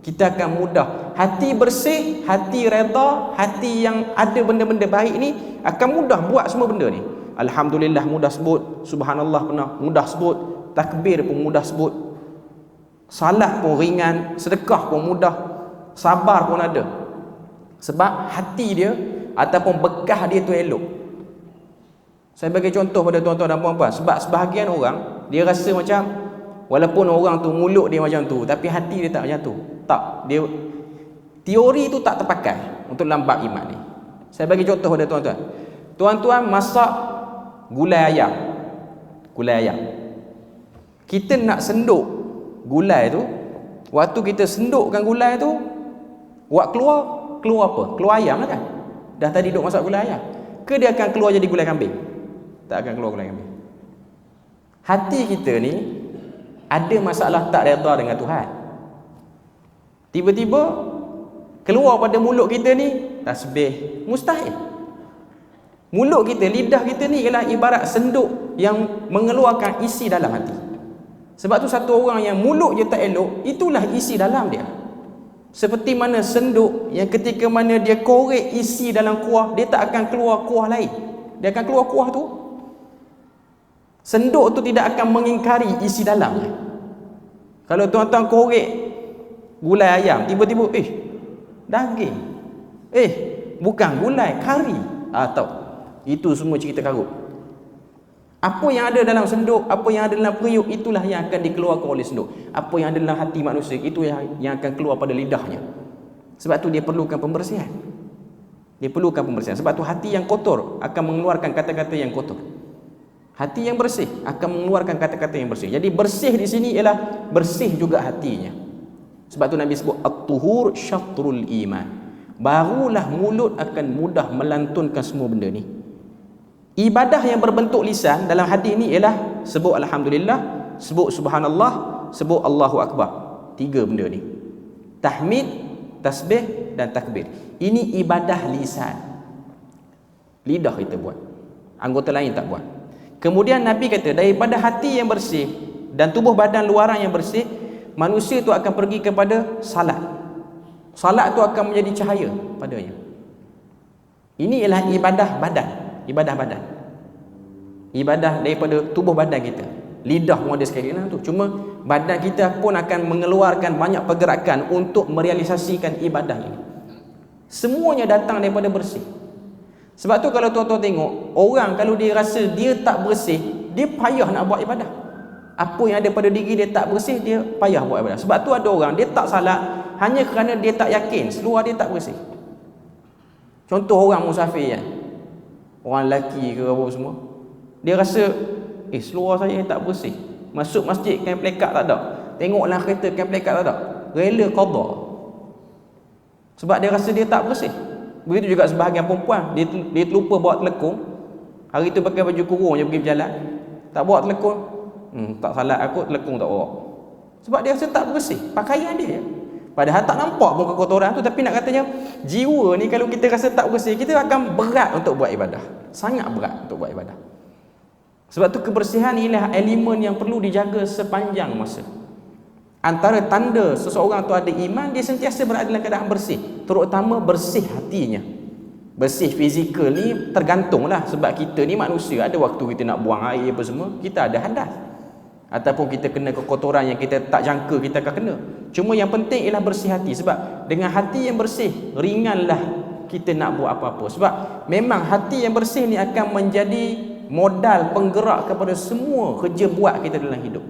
Kita akan mudah, hati bersih, hati redha, hati yang ada benda-benda baik ni akan mudah buat semua benda ni. Alhamdulillah mudah sebut, subhanallah pernah mudah sebut, takbir pun mudah sebut, salat pun ringan, sedekah pun mudah, sabar pun ada. Sebab hati dia ataupun bekah dia tu elok. Saya bagi contoh pada tuan-tuan dan puan-puan. Sebab sebahagian orang, dia rasa macam walaupun orang tu mulut dia macam tu, tapi hati dia tak macam tu. Tak, dia teori tu tak terpakai untuk dalam bab iman ni. Saya bagi contoh pada tuan-tuan. Tuan-tuan masak gulai ayam. Kita nak senduk gulai tu, waktu kita sendukkan gulai tu, buat keluar apa? Keluar ayam lah kan? Dah tadi duk masak gulai ayam. Ke dia akan keluar jadi gulai kambing? Tak akan keluar gulai kambing. Hati kita ni ada masalah tak redha dengan Tuhan. Tiba-tiba keluar pada mulut kita ni tasbih, mustahil. Mulut kita, lidah kita ni ialah ibarat senduk yang mengeluarkan isi dalam hati. Sebab tu satu orang yang mulut je tak elok, itulah isi dalam dia. Seperti mana senduk yang ketika mana dia korek isi dalam kuah, dia tak akan keluar kuah lain. Dia akan keluar kuah tu. Senduk tu tidak akan mengingkari isi dalamnya. Kalau tuan-tuan korek gulai ayam, tiba-tiba daging. Bukan gulai, kari. Tahu. Itu semua cerita karut. Apa yang ada dalam senduk, apa yang ada dalam periuk, itulah yang akan dikeluarkan oleh senduk. Apa yang ada dalam hati manusia, itu yang akan keluar pada lidahnya. Sebab tu dia perlukan pembersihan. Sebab tu hati yang kotor akan mengeluarkan kata-kata yang kotor. Hati yang bersih akan mengeluarkan kata-kata yang bersih. Jadi bersih di sini ialah bersih juga hatinya. Sebab tu Nabi sebut at-tuhur syatrul iman. Barulah mulut akan mudah melantunkan semua benda ni. Ibadah yang berbentuk lisan dalam hadis ni ialah sebut Alhamdulillah, sebut Subhanallah, sebut Allahu Akbar. 3 benda ni. Tahmid, tasbih dan takbir. Ini ibadah lisan. Lidah kita buat. Anggota lain tak buat. Kemudian Nabi kata daripada hati yang bersih dan tubuh badan luaran yang bersih, manusia tu akan pergi kepada salat. Salat tu akan menjadi cahaya padanya. Ini ialah ibadah badan. Ibadah badan. Ibadah daripada tubuh badan kita. Lidah pun ada sekali lah tu. Cuma badan kita pun akan mengeluarkan banyak pergerakan untuk merealisasikan ibadah ini. Semuanya datang daripada bersih. Sebab tu kalau tuan-tuan tengok, orang kalau dia rasa dia tak bersih, dia payah nak buat ibadah. Apa yang ada pada diri dia tak bersih, dia payah buat ibadah. Sebab tu ada orang, dia tak salat hanya kerana dia tak yakin seluar dia tak bersih. Contoh orang musafir kan, orang lelaki ke apa semua, dia rasa seluar saya tak bersih. Masuk masjid kain plekat tak ada, tengoklah kereta kain plekat tak ada, rela qada. Sebab dia rasa dia tak bersih. Begitu juga sebahagian perempuan, dia terlupa bawa telekung. Hari tu pakai baju kurung je pergi berjalan, tak bawa telekung. Tak salat aku, telekung tak bawa. Sebab dia rasa tak bersih pakaian dia. Padahal tak nampak pun kekotoran tu, tapi nak katanya jiwa ni kalau kita rasa tak bersih, kita akan berat untuk buat ibadah. Sangat berat untuk buat ibadah. Sebab tu kebersihan ialah elemen yang perlu dijaga sepanjang masa. Antara tanda seseorang tu ada iman, dia sentiasa berada dalam keadaan bersih, terutama bersih hatinya. Bersih fizikal ni tergantunglah, sebab kita ni manusia, ada waktu kita nak buang air apa semua, kita ada hadas, ataupun kita kena kekotoran yang kita tak jangka kita akan kena. Cuma yang penting ialah bersih hati. Sebab dengan hati yang bersih, ringanlah kita nak buat apa-apa. Sebab memang hati yang bersih ni akan menjadi modal penggerak kepada semua kerja buat kita dalam hidup.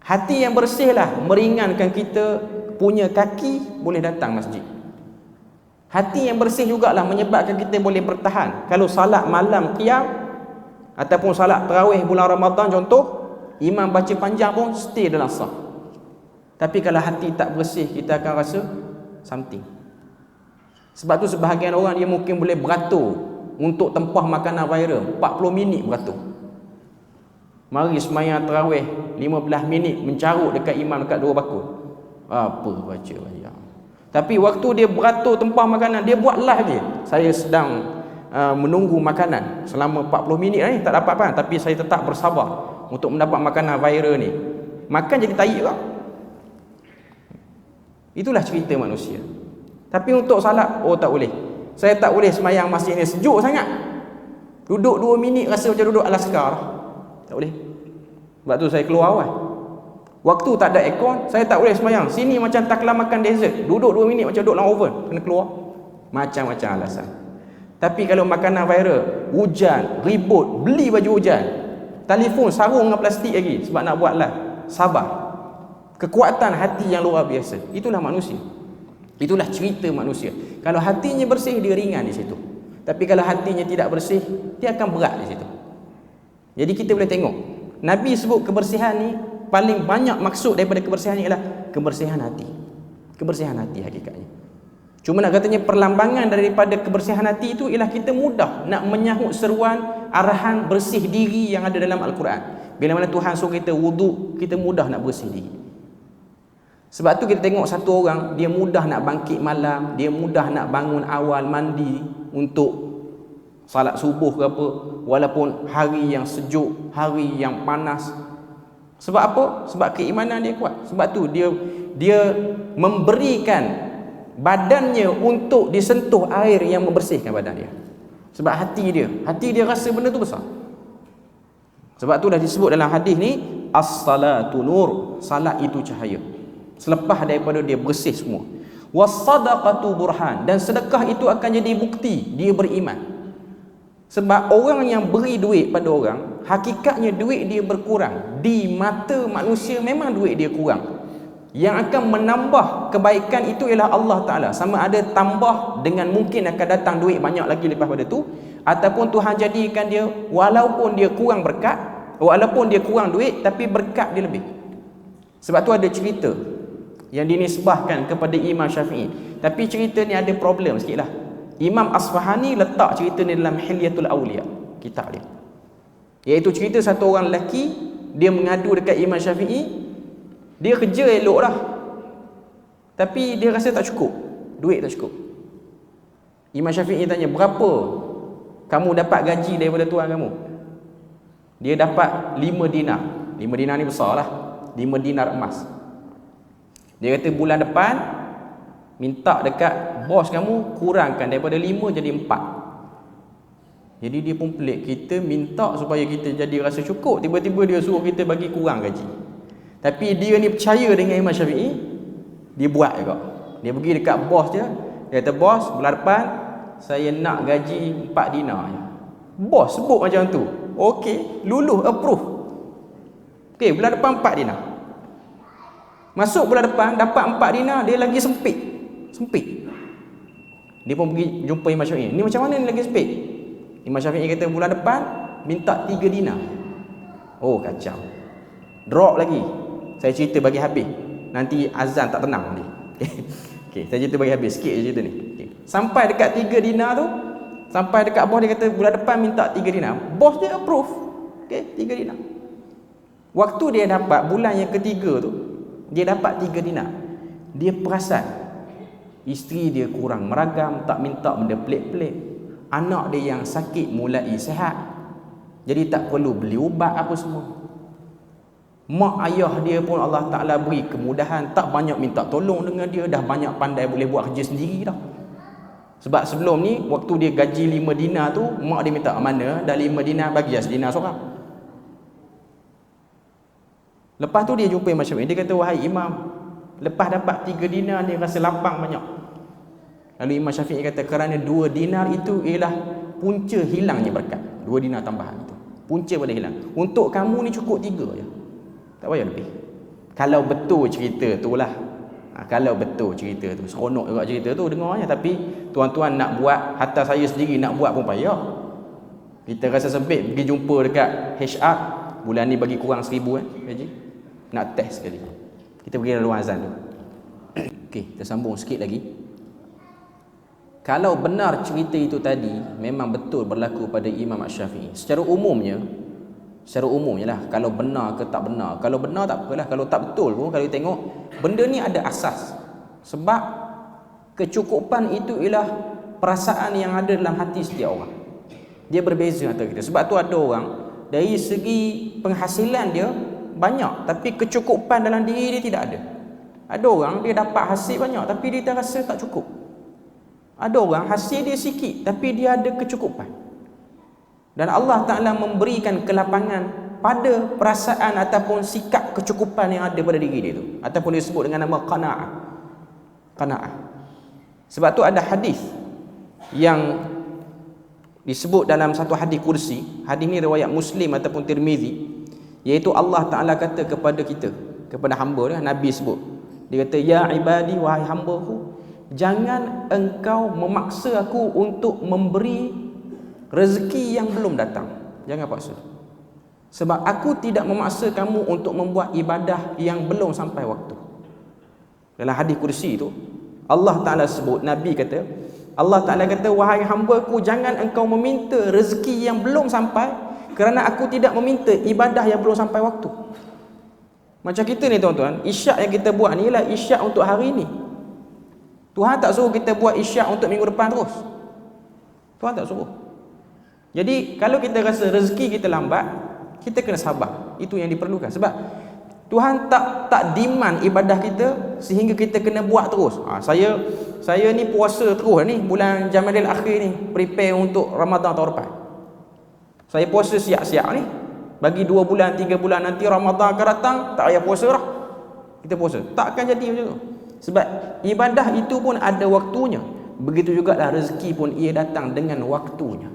Hati yang bersihlah meringankan kita punya kaki boleh datang masjid. Hati yang bersih jugalah menyebabkan kita boleh bertahan. Kalau salat malam qiyam ataupun salat tarawih bulan Ramadan contoh, imam baca panjang pun stay dalam saf. Tapi kalau hati tak bersih, kita akan rasa something. Sebab tu sebahagian orang dia mungkin boleh beratur untuk tempah makanan viral 40 minit beratur. Mari semayang tarawih 15 minit mencarut dekat imam dekat 2 bakul. Apa baca banyak. Tapi waktu dia beratur tempah makanan, dia buat live je. Saya sedang menunggu makanan selama 40 minit ni, tak dapat apa, tapi saya tetap bersabar untuk mendapat makanan viral ni. Makan jadi tahi lah. Itulah cerita manusia. Tapi untuk salat, tak boleh. Saya tak boleh semayang masjid ni sejuk sangat. Duduk 2 minit rasa macam duduk Alaska lah. Tak boleh. Sebab tu saya keluar awal. Waktu tak ada aircon, saya tak boleh semayang. Sini macam tak kelar makan dessert. Duduk 2 minit macam duduk dalam oven. Kena keluar. Macam-macam alasan. Tapi kalau makanan viral, hujan, ribut, beli baju hujan, telefon sarung dengan plastik lagi sebab nak buat live. Sabar. Kekuatan hati yang luar biasa. Itulah manusia. Itulah cerita manusia. Kalau hatinya bersih, dia ringan di situ. Tapi kalau hatinya tidak bersih, dia akan berat di situ. Jadi kita boleh tengok, Nabi sebut kebersihan ni, paling banyak maksud daripada kebersihan ni ialah kebersihan hati. Kebersihan hati hakikatnya. Cuma nak katanya perlambangan daripada kebersihan hati itu ialah kita mudah nak menyahut seruan arahan bersih diri yang ada dalam Al-Quran. Bila mana Tuhan suruh kita wuduk, kita mudah nak bersih diri. Sebab tu kita tengok satu orang, dia mudah nak bangkit malam, dia mudah nak bangun awal mandi untuk salat subuh ke apa, walaupun hari yang sejuk, hari yang panas. Sebab apa? Sebab keimanan dia kuat. Sebab tu dia memberikan badannya untuk disentuh air yang membersihkan badan dia. Sebab hati dia rasa benda tu besar. Sebab tu dah disebut dalam hadis ni, as-salatu nur, salat itu cahaya. Selepas daripada dia bersih semua. Was-sadaqatu burhan, dan sedekah itu akan jadi bukti dia beriman. Sebab orang yang beri duit pada orang, hakikatnya duit dia berkurang. Di mata manusia memang duit dia kurang. Yang akan menambah kebaikan itu ialah Allah Ta'ala. Sama ada tambah dengan mungkin akan datang duit banyak lagi lepas pada tu, ataupun Tuhan jadikan dia walaupun dia kurang berkat, walaupun dia kurang duit, tapi berkat dia lebih. Sebab tu ada cerita yang dinisbahkan kepada Imam Syafi'i. Tapi cerita ni ada problem sikit lah. Imam Asfahani letak cerita ni dalam Hilyatul Awliya, kitab dia. Iaitu cerita satu orang lelaki, dia mengadu dekat Imam Syafi'i. Dia kerja elok dah, tapi dia rasa tak cukup, duit tak cukup. Imam Syafi'i tanya, berapa kamu dapat gaji daripada tuan kamu? Dia dapat 5 dinar. 5 dinar ni besar lah, 5 dinar emas. Dia kata bulan depan minta dekat bos kamu kurangkan daripada 5 jadi 4. Jadi dia pun pelik, kita minta supaya kita jadi rasa cukup, tiba-tiba dia suruh kita bagi kurang gaji. Tapi dia ni percaya dengan Imam Syafi'i, dia buat juga. Dia pergi dekat bos dia kata, bos, bulan depan saya nak gaji 4 dinar. Bos sebut macam tu, okey, luluh, approve. Okey, bulan depan 4 dinar. Masuk bulan depan dapat 4 dinar, dia lagi sempit. Dia pun pergi jumpa Imam Syafi'i. Ni macam mana ni lagi sempit? Imam Syafi'i kata bulan depan minta 3 dinar. Oh, kacau. Drop lagi. Saya cerita bagi habis, nanti azan tak tenang ni. Okey, saya cerita bagi habis sikit je cerita ni. Okay. Sampai dekat 3 dinar tu, sampai dekat bos, dia kata bulan depan minta 3 dinar. Bos dia approve. Okey, 3 dinar. Waktu dia dapat bulan yang ketiga tu, dia dapat 3 dinar. Dia perasan isteri dia kurang meragam, tak minta benda pelik-pelik. Anak dia yang sakit mulai sihat, jadi tak perlu beli ubat apa semua. Mak ayah dia pun Allah Ta'ala beri kemudahan, tak banyak minta tolong dengan dia, dah banyak pandai boleh buat kerja sendiri dah. Sebab sebelum ni waktu dia gaji 5 dinar tu, mak dia minta, mana dah 5 dinar, bagi lah dinar seorang. Lepas tu dia jumpa Imam Syafi'i, dia kata, wahai Imam, lepas dapat 3 dinar dia rasa lapang banyak. Lalu Imam Syafi'i kata, kerana 2 dinar itu ialah punca hilangnya berkat. 2 dinar tambahan itu punca pada hilang. Untuk kamu ni cukup 3 je, tak payah lebih. Kalau betul cerita tu lah, kalau betul cerita tu, seronok juga cerita tu dengarnya. Tapi tuan-tuan nak buat, hatta saya sendiri nak buat pun payah. Kita rasa sempit, pergi jumpa dekat HR, bulan ni bagi kurang 1000 gaji, nak test sekali. Kita pergi dalam azan tu. Okey, kita sambung sikit lagi. Kalau benar cerita itu tadi memang betul berlaku pada Imam Syafi'i, secara umumnya lah, kalau benar ke tak benar, kalau benar tak apalah, kalau tak betul pun, kalau tengok benda ni ada asas. Sebab kecukupan itu ialah perasaan yang ada dalam hati setiap orang. Dia berbeza antara kita. Sebab tu ada orang dari segi penghasilan dia banyak, tapi kecukupan dalam diri dia tidak ada. Ada orang dia dapat hasil banyak, tapi dia terasa tak cukup. Ada orang hasil dia sikit, tapi dia ada kecukupan. Dan Allah Ta'ala memberikan kelapangan pada perasaan ataupun sikap kecukupan yang ada pada diri dia tu, ataupun dia sebut dengan nama qanaah. Sebab tu ada hadis yang disebut dalam satu hadis kursi. Hadis ni riwayat Muslim ataupun Tirmizi, iaitu Allah Ta'ala kata kepada kita, kepada hamba dia, Nabi sebut, dia kata, ya ibadi, wahai hamba-Ku, jangan engkau memaksa aku untuk memberi rezeki yang belum datang. Jangan paksa. Sebab aku tidak memaksa kamu untuk membuat ibadah yang belum sampai waktu. Dalam hadis kursi itu Allah Ta'ala sebut, Nabi kata, Allah Ta'ala kata, wahai hamba-Ku, jangan engkau meminta rezeki yang belum sampai, kerana aku tidak meminta ibadah yang belum sampai waktu. Macam kita ni tuan-tuan, isyak yang kita buat ni ialah isyak untuk hari ni. Tuhan tak suruh kita buat isyak untuk minggu depan terus. Tuhan tak suruh. Jadi kalau kita rasa rezeki kita lambat, kita kena sabar. Itu yang diperlukan. Sebab Tuhan tak demand ibadah kita sehingga kita kena buat terus. Saya ni puasa terus ni, bulan Jamadil Akhir ni, prepare untuk Ramadan tahun depan. Saya puasa siap-siap ni, bagi 2 bulan 3 bulan nanti Ramadan akan datang, tak payah puasa dah, kita puasa. Tak akan jadi macam tu. Sebab ibadah itu pun ada waktunya. Begitu jugalah rezeki pun ia datang dengan waktunya.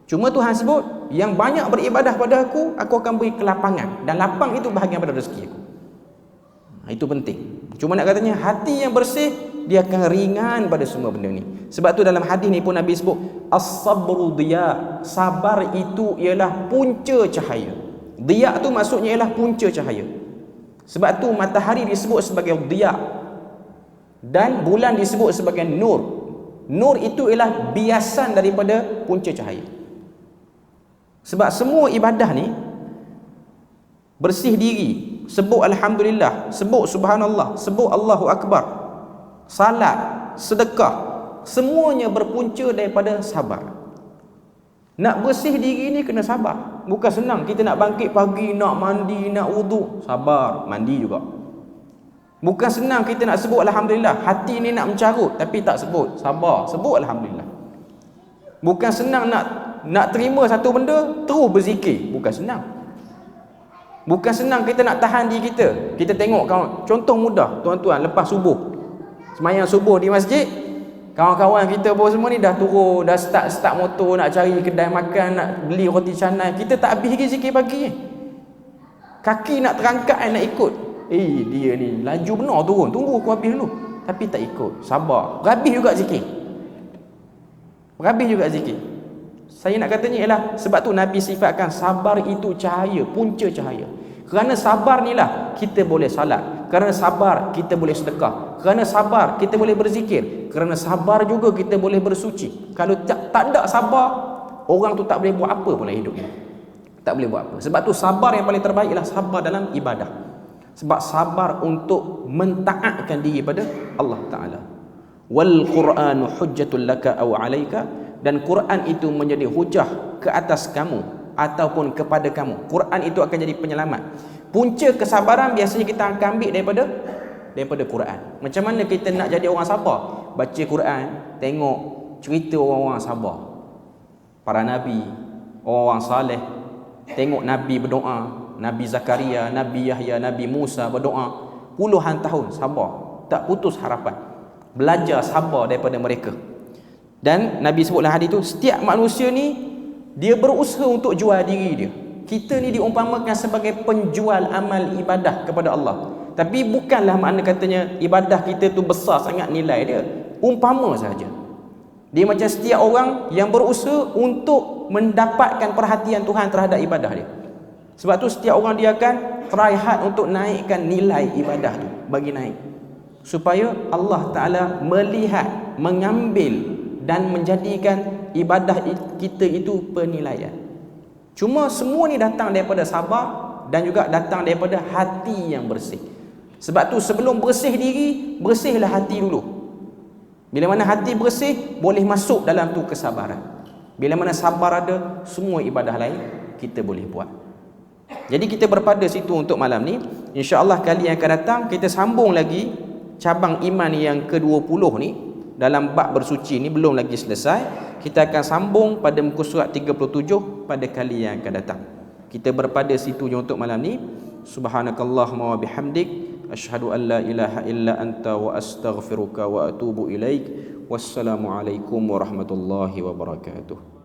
Cuma Tuhan sebut, yang banyak beribadah pada aku akan beri kelapangan. Dan lapang itu bahagian pada rezeki aku. Itu penting. Cuma nak katanya, hati yang bersih, dia akan ringan pada semua benda ni. Sebab tu dalam hadis ni pun Nabi sebut, as-sabru diya, sabar itu ialah punca cahaya. Diya tu maksudnya ialah punca cahaya. Sebab tu matahari disebut sebagai diya, dan bulan disebut sebagai nur. Nur itu ialah biasan daripada punca cahaya. Sebab semua ibadah ni bersih diri, sebut alhamdulillah, sebut subhanallah, sebut Allahu akbar, salat, sedekah, semuanya berpunca daripada sabar. Nak bersih diri ni kena sabar. Bukan senang kita nak bangkit pagi, nak mandi, nak wuduk, sabar, mandi juga. Bukan senang kita nak sebut alhamdulillah, hati ni nak mencarut tapi tak sebut, sabar, sebut alhamdulillah. Bukan senang nak terima satu benda terus berzikir, bukan senang. Bukan senang kita nak tahan diri kita. Kita tengok kawan, contoh mudah tuan-tuan, lepas subuh, sembahyang subuh di masjid, kawan-kawan kita pun semua ni dah turun, dah start motor nak cari kedai makan, nak beli roti canai. Kita tak habis lagi zikir pagi ni. Kaki nak terangkat nak ikut. Dia ni laju benar turun, tunggu aku habis dulu. Tapi tak ikut, sabar. Habis juga zikir. Habis juga zikir. Saya nak katanya ialah sebab tu Nabi sifatkan sabar itu cahaya, punca cahaya. Kerana sabar ni lah kita boleh salat. Kerana sabar kita boleh sedekah. Kerana sabar kita boleh berzikir. Kerana sabar juga kita boleh bersuci. Kalau tak ada sabar, orang tu tak boleh buat apa pun dalam hidup ni. Tak boleh buat apa. Sebab tu sabar yang paling terbaik ialah sabar dalam ibadah. Sebab sabar untuk mentaatkan diri pada Allah Ta'ala. Wal Qur'anu hujjatul laka aw alaika, dan Quran itu menjadi hujah ke atas kamu ataupun kepada kamu. Quran itu akan jadi penyelamat. Punca kesabaran biasanya kita akan ambil daripada Quran. Macam mana kita nak jadi orang sabar? Baca Quran, tengok cerita orang-orang sabar, para nabi, orang saleh. Tengok Nabi berdoa, Nabi Zakaria, Nabi Yahya, Nabi Musa berdoa puluhan tahun sabar, tak putus harapan. Belajar sabar daripada mereka. Dan Nabi sebutlah hadis itu, setiap manusia ni dia berusaha untuk jual diri dia. Kita ni diumpamakan sebagai penjual amal ibadah kepada Allah. Tapi bukanlah makna katanya ibadah kita tu besar sangat nilai dia. Umpama saja. Dia macam setiap orang yang berusaha untuk mendapatkan perhatian Tuhan terhadap ibadah dia. Sebab tu setiap orang dia akan try hard untuk naikkan nilai ibadah tu, bagi naik. Supaya Allah Ta'ala melihat, mengambil dan menjadikan ibadah kita itu penilaian. Cuma semua ni datang daripada sabar dan juga datang daripada hati yang bersih. Sebab tu sebelum bersih diri, bersihlah hati dulu. Bila mana hati bersih, boleh masuk dalam tu kesabaran. Bila mana sabar ada, semua ibadah lain kita boleh buat. Jadi kita berpada situ untuk malam ni. InsyaAllah kali yang akan datang kita sambung lagi cabang iman yang ke-20 ni. Dalam bab bersuci ni belum lagi selesai. Kita akan sambung pada muka surat 37 pada kali yang akan datang. Kita berpada situ je untuk malam ni. Subhanakallahumma wa bihamdik, asyhadu an la ilaha illa anta wa astaghfiruka wa atubu ilaik. Wassalamualaikum warahmatullahi wabarakatuh.